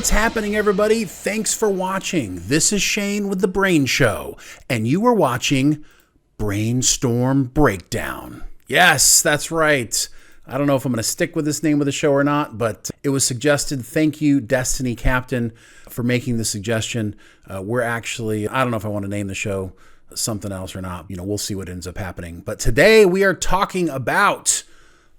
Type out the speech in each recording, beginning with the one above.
What's happening, everybody? Thanks for watching. This is Shane with The Brain Show, and you are watching Brainstorm Breakdown. Yes, that's right. I don't know if I'm going to stick with this name of the show or not, but it was suggested. Thank you, Destiny Captain, for making the suggestion. We're actually, I don't know if I want to name the show something else or not. We'll see what ends up happening. But today we are talking about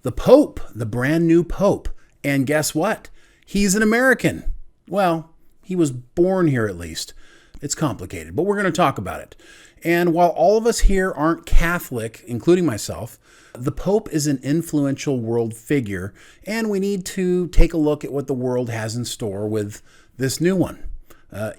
the Pope, the brand new Pope. And guess what? He's an American. Well, he was born here at least. It's complicated, but we're going to talk about it. And while all of us here aren't Catholic, including myself, the Pope is an influential world figure, and we need to take a look at what the world has in store with this new one.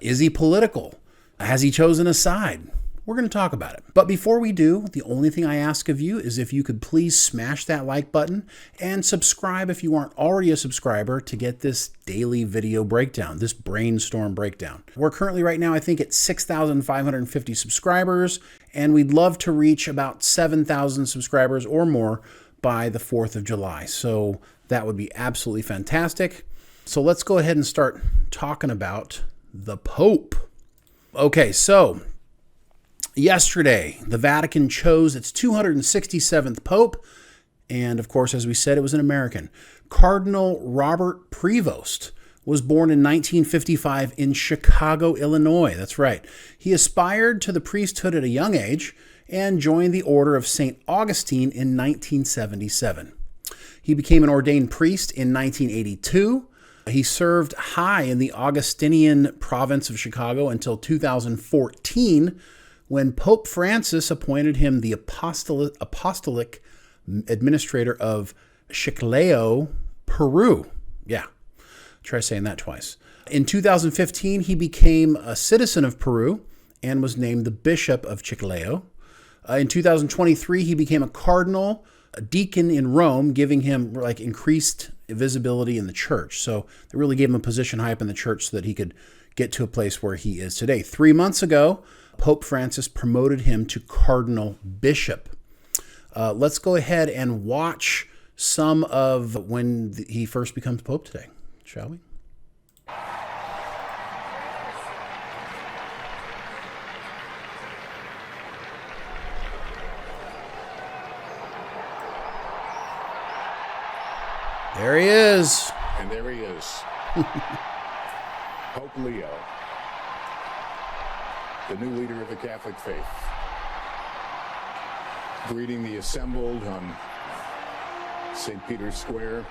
Is he political? Has he chosen a side? We're going to talk about it. But before we do, the only thing I ask of you is if you could please smash that like button and subscribe if you aren't already a subscriber to get this daily video breakdown, this brainstorm breakdown. We're currently right now, I think, at 6,550 subscribers, and we'd love to reach about 7,000 subscribers or more by the 4th of July. So that would be absolutely fantastic. So let's go ahead and start talking about the Pope. Okay, so yesterday, the Vatican chose its 267th Pope, and of course, as we said, it was an American. Cardinal Robert Prevost was born in 1955 in Chicago, Illinois. That's right. He aspired to the priesthood at a young age and joined the Order of St. Augustine in 1977. He became an ordained priest in 1982. He served high in the Augustinian province of Chicago until 2014, when Pope Francis appointed him the apostolic administrator of Chiclayo, Peru. Yeah, try saying that twice. In 2015, he became a citizen of Peru and was named the Bishop of Chiclayo. In 2023, he became a cardinal, a deacon in Rome, giving him increased visibility in the church. So they really gave him a position high up in the church so that he could get to a place where he is today. 3 months ago, Pope Francis promoted him to cardinal bishop. Let's go ahead and watch some of when he first becomes Pope today, shall we? There he is. And there he is. Pope Leo, the new leader of the Catholic faith, greeting the assembled on St. Peter's Square.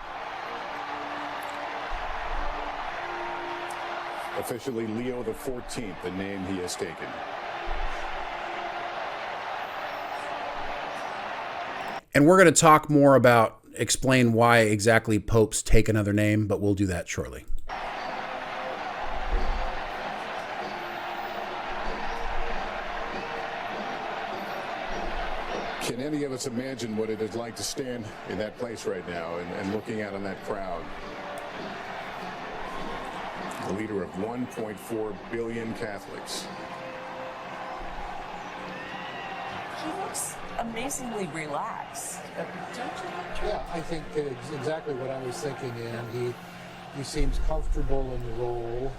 Officially Leo XIV, the name he has taken. And we're going to talk more about, explain why exactly popes take another name, but we'll do that shortly. Can any of us imagine what it is like to stand in that place right now and looking out on that crowd? The leader of 1.4 billion Catholics. He looks amazingly relaxed, don't you? Yeah, I think it's exactly what I was thinking, and he seems comfortable in the role,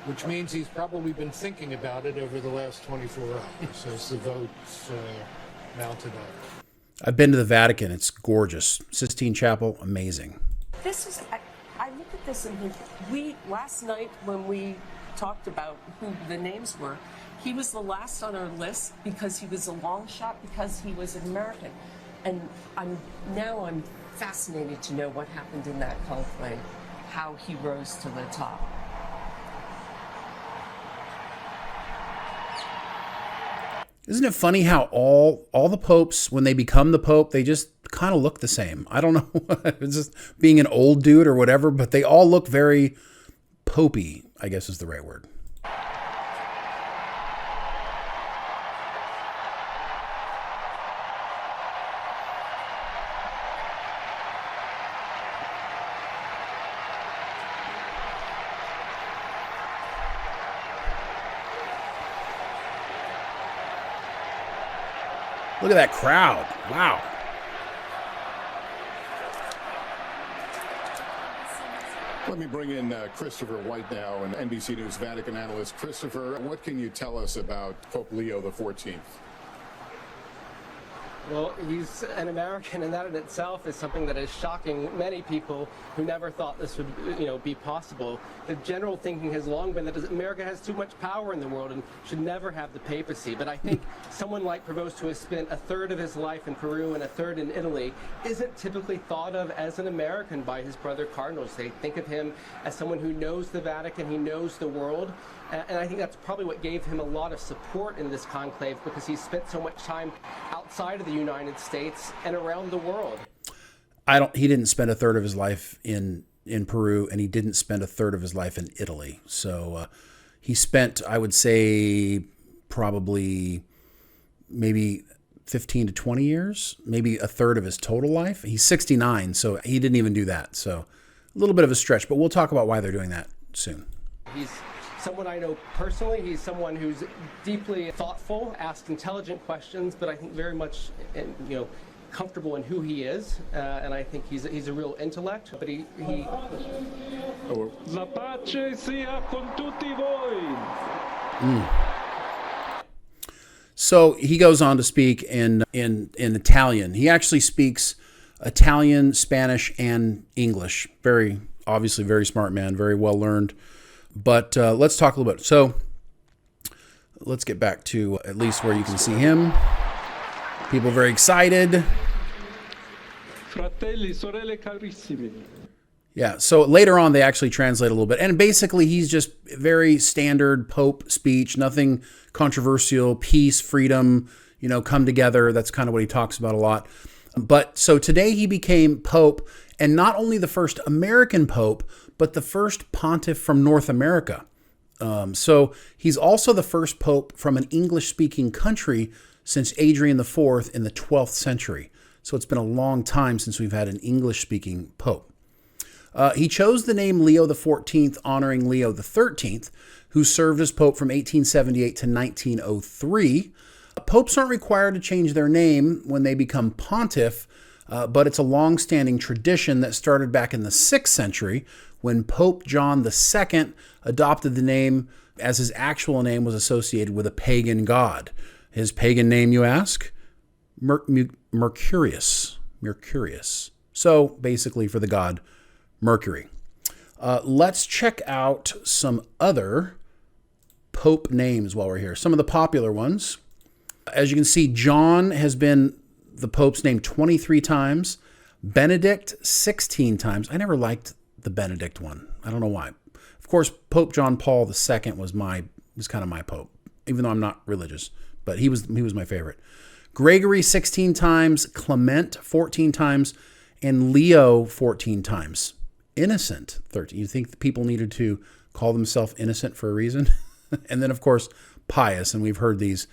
which means he's probably been thinking about it over the last 24 hours as the votes mounted up. I've been to the Vatican. It's gorgeous. Sistine Chapel, amazing. This is, I look at this and last night when we talked about who the names were, he was the last on our list because he was a long shot, because he was an American. And I'm fascinated to know what happened in that conclave, how he rose to the top. Isn't it funny how all the popes, when they become the pope, they just kind of look the same? I don't know, it's just being an old dude or whatever, but they all look very popey, I guess is the right word. Look at that crowd. Wow. Let me bring in Christopher White now, an NBC News Vatican analyst. Christopher, what can you tell us about Pope Leo XIV? Well, he's an American, and that in itself is something that is shocking many people who never thought this would, be possible. The general thinking has long been that America has too much power in the world and should never have the papacy. But I think someone like Prevost, who has spent a third of his life in Peru and a third in Italy, isn't typically thought of as an American by his brother cardinals. They think of him as someone who knows the Vatican, he knows the world. And I think that's probably what gave him a lot of support in this conclave, because he spent so much time outside of the United States and around the world. He didn't spend a third of his life in Peru, and he didn't spend a third of his life in Italy. So he spent, I would say, probably maybe 15 to 20 years, maybe a third of his total life. He's 69, so he didn't even do that. So a little bit of a stretch, but we'll talk about why they're doing that soon. He's someone I know personally. He's someone who's deeply thoughtful, asks intelligent questions, but I think very much, comfortable in who he is, and I think he's a real intellect. But he La pace sia con tutti voi. So he goes on to speak in Italian. He actually speaks Italian, Spanish, and English. Obviously very smart man, very well learned. But let's talk a little bit. So let's get back to at least where you can see him. People very excited. Fratelli, sorelle carissimi. Yeah, so later on they actually translate a little bit. And basically he's just very standard Pope speech, nothing controversial, peace, freedom, come together. That's kind of what he talks about a lot. But so today he became Pope, and not only the first American Pope, but the first pontiff from North America. So he's also the first Pope from an English-speaking country since Adrian IV in the 12th century. So it's been a long time since we've had an English-speaking Pope. He chose the name Leo XIV, honoring Leo XIII, who served as Pope from 1878 to 1903. Popes aren't required to change their name when they become pontiff, but it's a long-standing tradition that started back in the 6th century when Pope John II adopted the name as his actual name was associated with a pagan god. His pagan name, you ask? Mercurius. So basically for the god Mercury. Let's check out some other Pope names while we're here. Some of the popular ones. As you can see, John has been the Pope's name 23 times. Benedict 16 times. I never liked the Benedict one. I don't know why. Of course, Pope John Paul II was kind of my Pope, even though I'm not religious, but he was my favorite. Gregory 16 times, Clement 14 times, and Leo 14 times. Innocent 13. You think the people needed to call themselves innocent for a reason? And then, of course, pious, and we've heard these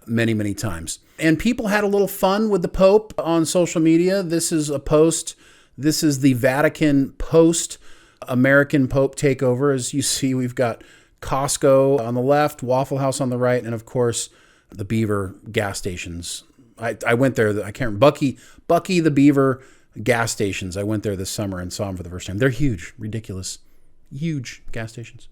many, many times. And people had a little fun with the Pope on social media. This is a post. This is the Vatican post-American Pope takeover. As you see, we've got Costco on the left, Waffle House on the right, and of course, the Beaver gas stations. I went there. I can't remember. Bucky the Beaver gas stations. I went there this summer and saw them for the first time. They're huge, ridiculous, huge gas stations.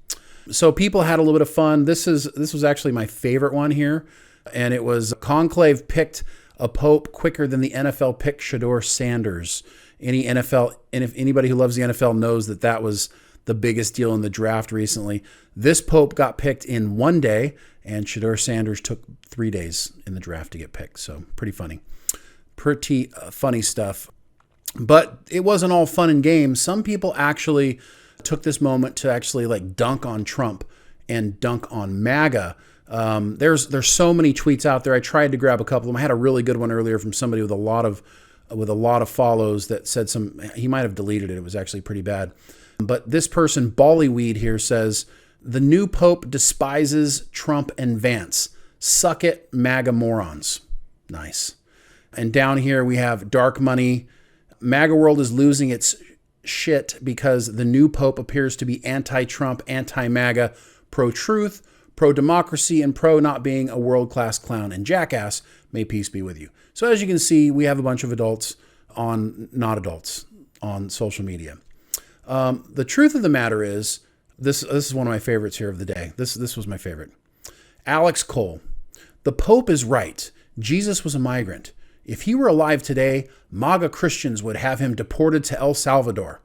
So people had a little bit of fun. This was actually my favorite one here. And it was Conclave picked a Pope quicker than the NFL picked Shedeur Sanders. And if anybody who loves the NFL knows that was the biggest deal in the draft recently. This Pope got picked in one day, and Shedeur Sanders took 3 days in the draft to get picked. So pretty funny. Pretty funny stuff. But it wasn't all fun and games. Some people actually took this moment to actually dunk on Trump and dunk on MAGA. There's so many tweets out there. I tried to grab a couple of them. I had a really good one earlier from somebody with a lot of follows that said he might have deleted it. It was actually pretty bad. But this person, Bollyweed here, says, the new Pope despises Trump and Vance. Suck it, MAGA morons. Nice. And down here we have Dark Money. MAGA world is losing its shit because the new Pope appears to be anti-Trump, anti-MAGA, pro-truth, pro-democracy, and pro-not being a world-class clown and jackass. May peace be with you. So as you can see, we have a bunch of adults not adults on social media. The truth of the matter is, this is one of my favorites here of the day. This was my favorite. Alex Cole. The Pope is right. Jesus was a migrant. If he were alive today, MAGA Christians would have him deported to El Salvador.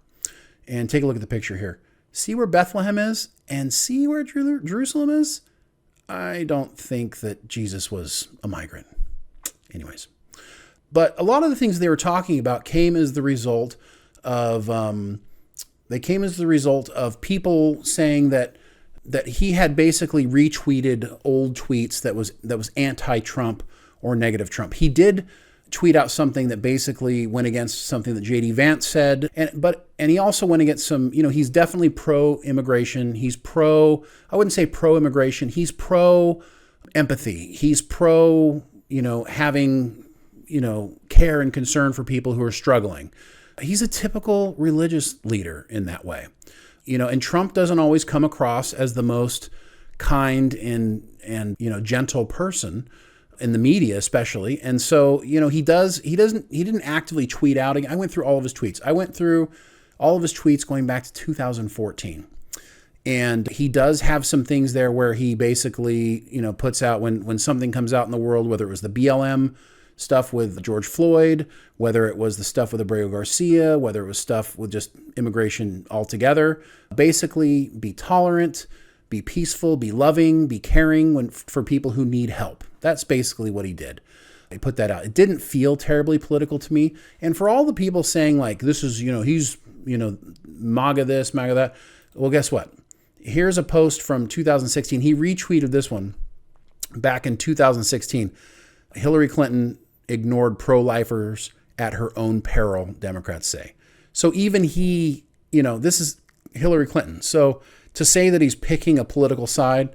And take a look at the picture here. See where Bethlehem is and see where Jerusalem is? I don't think that Jesus was a migrant. Anyways. But a lot of the things they were talking about came as the result of people saying that he had basically retweeted old tweets that was anti-Trump or negative Trump. He did tweet out something that basically went against something that J.D. Vance said, and he also went against some, he's definitely pro-immigration. He's I wouldn't say pro-immigration. He's pro-empathy. He's pro, having, care and concern for people who are struggling. He's a typical religious leader in that way. And Trump doesn't always come across as the most kind and gentle person in the media, especially. And so, he didn't actively tweet out. I went through all of his tweets. I went through all of his tweets going back to 2014. And he does have some things there where he basically, puts out when something comes out in the world, whether it was the BLM stuff with George Floyd, whether it was the stuff with Abreu Garcia, whether it was stuff with just immigration altogether. Basically, be tolerant, be peaceful, be loving, be caring for people who need help. That's basically what he did. He put that out. It didn't feel terribly political to me. And for all the people saying like, this is, he's, MAGA this, MAGA that. Well, guess what? Here's a post from 2016. He retweeted this one back in 2016. Hillary Clinton ignored pro-lifers at her own peril, Democrats say. So even he, this is Hillary Clinton. So to say that he's picking a political side,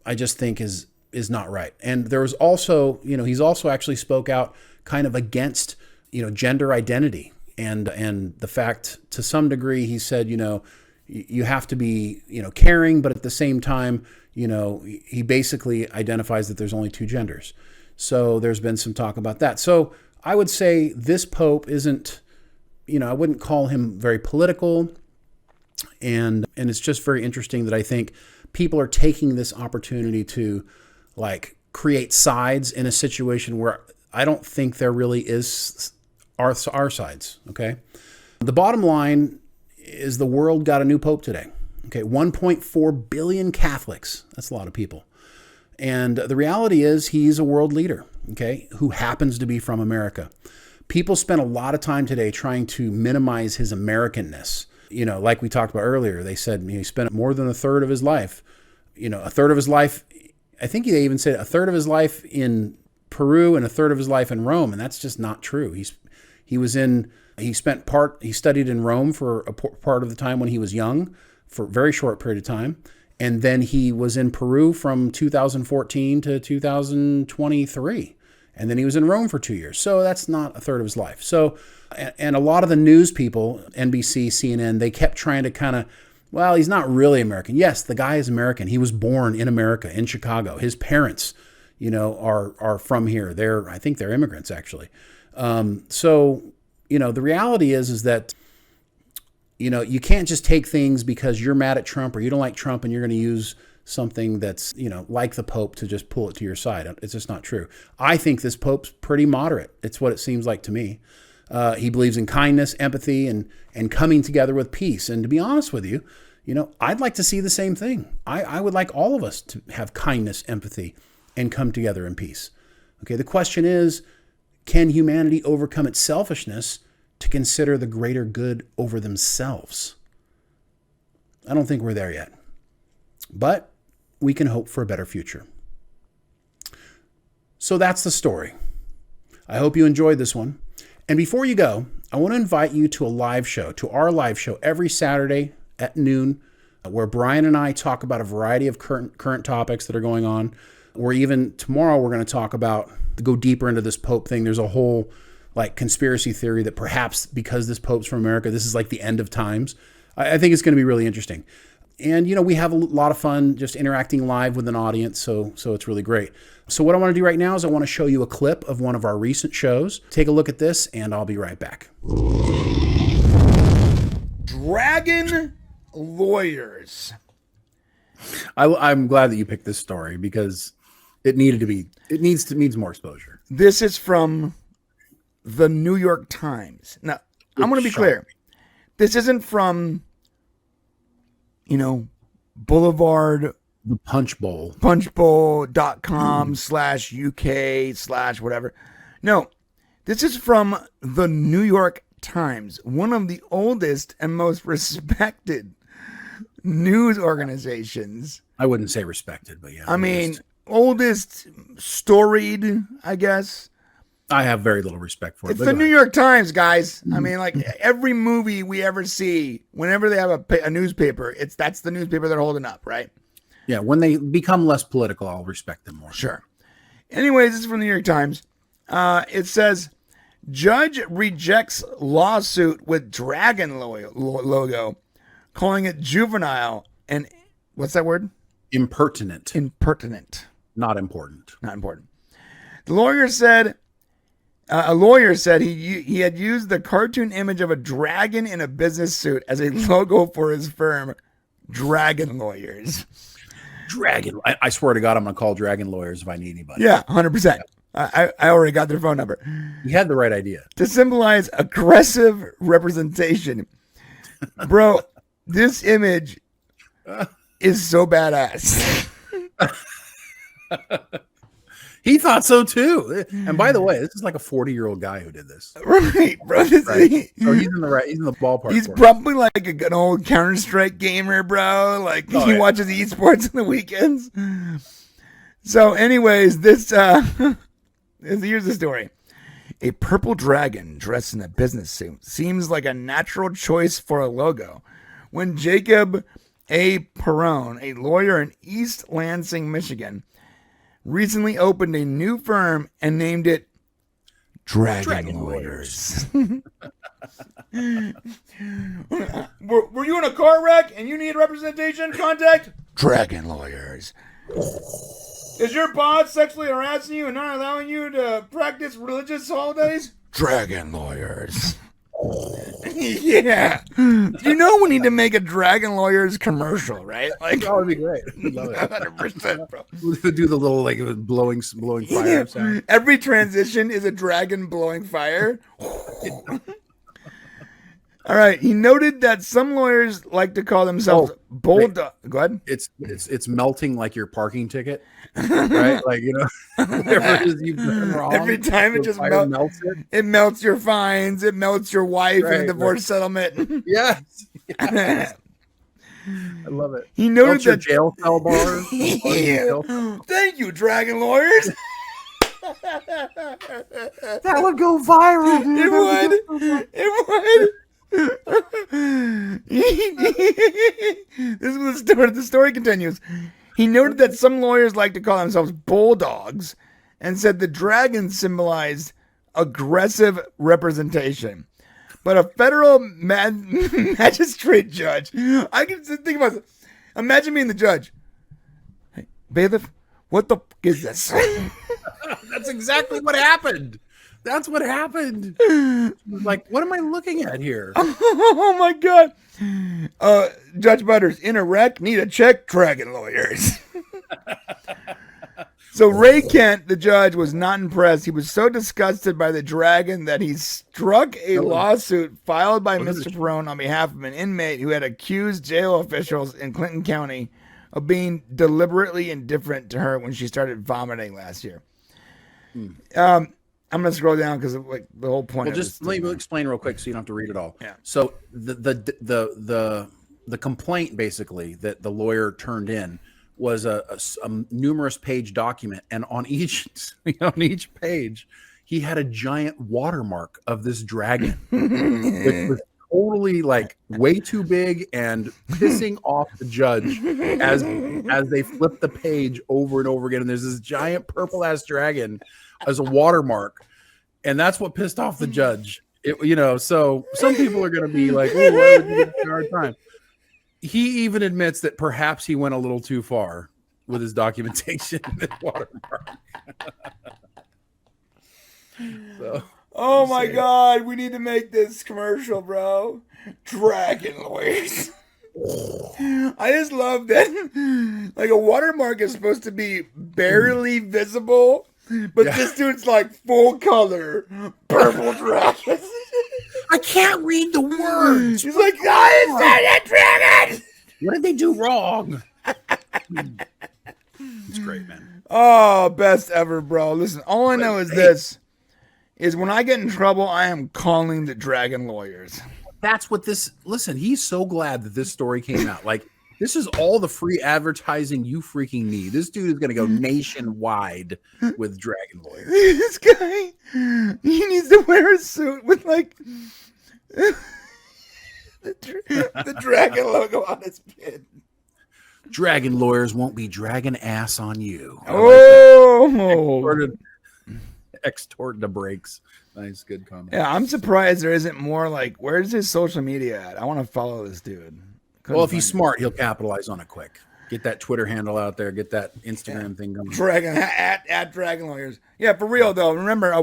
I just think is not right. And there was also, he's also actually spoke out kind of against, gender identity and the fact to some degree he said, you have to be, caring, but at the same time, he basically identifies that there's only two genders. So there's been some talk about that. So I would say this Pope isn't, I wouldn't call him very political. And it's just very interesting that I think people are taking this opportunity to create sides in a situation where I don't think there really is our sides. Okay. The bottom line is the world got a new Pope today. Okay. 1.4 billion Catholics. That's a lot of people. And the reality is he's a world leader, okay, who happens to be from America. People spent a lot of time today trying to minimize his Americanness. Like we talked about earlier, they said he spent more than a third of his life, a third of his life. I think they even said a third of his life in Peru and a third of his life in Rome. And that's just not true. He studied in Rome for a part of the time when he was young, for a very short period of time. And then he was in Peru from 2014 to 2023. And then he was in Rome for 2 years. So that's not a third of his life. So, and a lot of the news people, NBC, CNN, they kept trying to well, he's not really American. Yes, the guy is American. He was born in America, in Chicago. His parents, are from here. I think they're immigrants, actually. So, the reality is that, you can't just take things because you're mad at Trump or you don't like Trump and you're going to use something that's, like the Pope to just pull it to your side. It's just not true. I think this Pope's pretty moderate. It's what it seems like to me. He believes in kindness, empathy, and coming together with peace. And to be honest with you, I'd like to see the same thing. I would like all of us to have kindness, empathy, and come together in peace. Okay, the question is, can humanity overcome its selfishness to consider the greater good over themselves? I don't think we're there yet, but we can hope for a better future. So that's the story. I hope you enjoyed this one. And before you go, I want to invite you to our live show every Saturday at noon, where Brian and I talk about a variety of current topics that are going on. Or even tomorrow, we're going to go deeper into this Pope thing. There's a whole conspiracy theory that perhaps because this Pope's from America, this is like the end of times. I think it's going to be really interesting. And, we have a lot of fun just interacting live with an audience. So it's really great. So what I want to do right now is I want to show you a clip of one of our recent shows. Take a look at this and I'll be right back. Drag Dragon lawyers. I'm glad that you picked this story because it needs more exposure. This is from the New York Times. Now, I'm going to be clear. This isn't from, Boulevard, the Punchbowl, punchbowl.com/UK/whatever. No, this is from the New York Times, one of the oldest and most respected news organizations. I wouldn't say respected, but yeah. I mean, oldest, storied, I guess. I have very little respect for it. It's the New York Times, guys. I mean, like every movie we ever see, whenever they have a newspaper, that's the newspaper they're holding up, right? Yeah, when they become less political, I'll respect them more. Sure. Anyways, this is from the New York Times. It says, judge rejects lawsuit with dragon logo, calling it juvenile and what's that word? Impertinent. Not important. The lawyer said, a lawyer said he had used the cartoon image of a dragon in a business suit as a logo for his firm, Dragon Lawyers. Dragon. I swear to God, I'm going to call Dragon Lawyers if I need anybody. Yeah, 100%. I already got their phone number. You had the right idea. To symbolize aggressive representation. Bro, this image is so badass. He thought so too. And by the way, this is like a 40-year-old guy who did this. Right, bro. Right? So he's in the ballpark. He's probably like an old Counter-Strike gamer, bro. Like he watches esports on the weekends. So anyways, this here's the story. A purple dragon dressed in a business suit seems like a natural choice for a logo when Jacob A. Perrone, a lawyer in East Lansing, Michigan, recently opened a new firm and named it Dragon Lawyers. Were you in a car wreck and you need representation? Contact Dragon Lawyers. Is your boss sexually harassing you and not allowing you to practice religious holidays? Dragon Lawyers. Yeah. You know we need to make a Dragon Lawyers commercial, right? Like that would be great. Love it. 100%, bro. Do the little like blowing fire sound. Every transition is a dragon blowing fire. All right. He noted that some lawyers like to call themselves bulldog. Go ahead. It's melting like your parking ticket, right? Like whatever it is you've done wrong. Every time it just melts it. It melts your fines. It melts your wife in a divorce settlement. Yes. I love it. He noted that jail cell bar. Thank you, Dragon Lawyers. That would go viral, dude. It would. This is the story continues. He noted that some lawyers like to call themselves bulldogs and said the dragon symbolized aggressive representation. But a federal magistrate judge, I can think about this. Imagine being the judge. Hey, bailiff, what the f*** is this? That's exactly what happened. That's what happened. Like, what am I looking at here? Oh my God. Judge Butters, in a wreck, need a check, Dragon Lawyers. So Ray Kent, the judge, was not impressed. He was so disgusted by the dragon that he struck a lawsuit filed by Mr. Perrone on behalf of an inmate who had accused jail officials in Clinton County of being deliberately indifferent to her when she started vomiting last year. I'm going to scroll down because like the whole point. Well, just let me explain real quick so you don't have to read it all. Yeah. So the complaint basically that the lawyer turned in was a numerous page document, and on each page he had a giant watermark of this dragon, which was totally like way too big and pissing off the judge as they flip the page over and over again. And there's this giant purple ass dragon as a watermark, and that's what pissed off the judge. So some people are going to be like, "Oh, why would you give me a hard time?" He even admits that perhaps he went a little too far with his documentation and his watermark. So, Oh my God, we need to make this commercial, bro. Dragon lawyers. I just love that. Like, a watermark is supposed to be barely visible, but this dude's like full color, purple dragon. I can't read the words. He's like, I said a dragon. What did they do wrong? It's great, man. Oh, best ever, bro. Listen, all I know is this. Is when I get in trouble, I am calling the dragon lawyers. That's what this. Listen, he's so glad that this story came out. Like, this is all the free advertising you freaking need. This dude is going to go nationwide with dragon lawyers. This guy, he needs to wear a suit with like the dragon logo on his pin. Dragon lawyers won't be dragging ass on you. Oh. Extort the brakes. Nice, good comment. Yeah, I'm surprised there isn't more like, where's his social media at? I want to follow this dude. Well, if he's smart, he'll capitalize on it quick. Get that Twitter handle out there. Get that Instagram thing going. Dragon at Dragon Lawyers. Yeah, for real though. Remember, a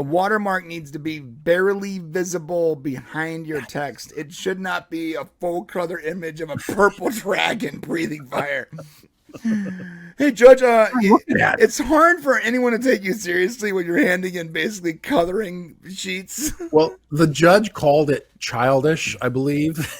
watermark needs to be barely visible behind your text. It should not be a full color image of a purple dragon breathing fire. Hey, Judge, it's hard for anyone to take you seriously when you're handing in basically coloring sheets. Well, the judge called it childish, I believe,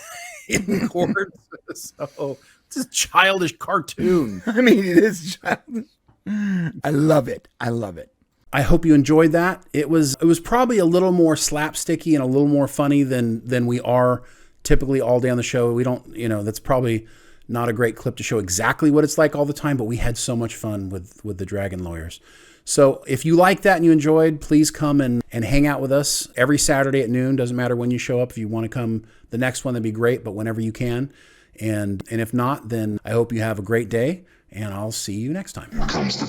in court. So it's a childish cartoon. I mean, it is childish. I love it. I love it. I hope you enjoyed that. It was probably a little more slapsticky and a little more funny than we are typically all day on the show. We don't, that's probably not a great clip to show exactly what it's like all the time, but we had so much fun with the dragon lawyers. So if you like that and you enjoyed, please come and hang out with us every Saturday at noon. Doesn't matter when you show up. If you want to come the next one, that'd be great, but whenever you can. And if not, then I hope you have a great day, and I'll see you next time. Here comes the